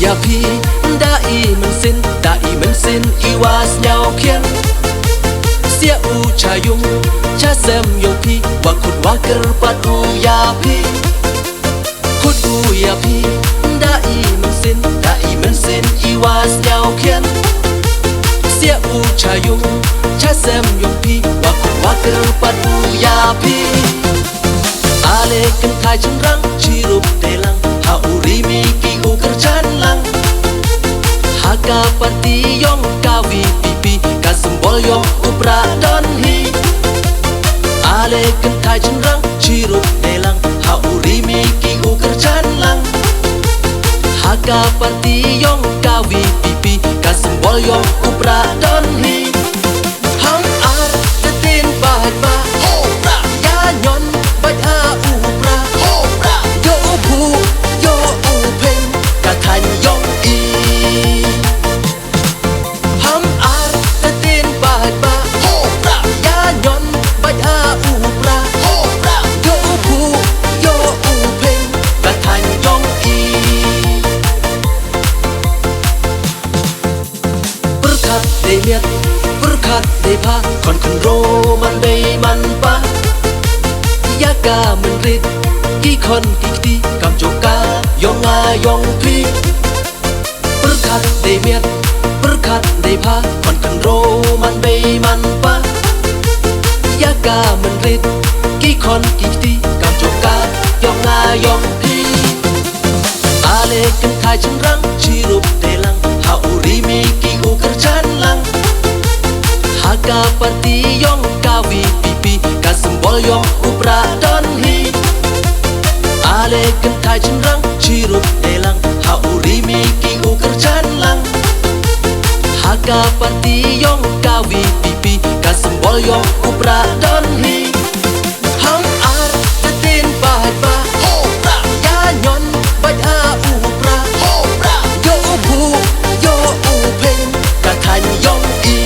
อย่าพีได้มันสิ้นได้มันสิ้นอีวาสยาวเขียนเสียอูชายุงชาเซมโยพีว่าขุดว่ากระปัดอูอย่าพีขุดอูอย่าพีได้มันสิ้นได้มันสิ้นอีวาสยาวเขียนเสียอูชายุงชาเซมโยพีว่าขุดว่ากระปัดอูอย่าพีอาเลกันทายฉันรังชีรุปเตลังหาอูริมีกีอูกระจันลังHaka parti yong kawi pipi kasembol yong upra don hi Ale kentai cenrang cirup delang ha urimi ki ukerjan lang Haka parti yong kawi pipi kasembol yong upra don hi Hang ar tetin bahat ba hopra ya nyon bat ha upra hopra yo bu yo upen katan yong i Berkat depa kon kon roman bay man pa Yaga menrit ki kon kikti kam joka yong a yong pi Berkat demiat berkat depa kon kon roman bay man pa Yaga menrit ki kon kikti kam joka yong a yong pi Ale kan thai cenrang cirup delang ha urimi ki ukerjan lang Haka parti yong kawi pipi kasembol yong upra don hi Ale kentai cenrang cirup delang ha urimi ki ukerjan lang Haka parti yong kawi pipi kasembol yong upra don hi Hang ar tetin bahat ba hopra ya nyon bat ha upra hopra yo bu yo upen katan yong i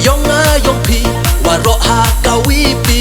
Yong a yong pi wa ro ha kawi pi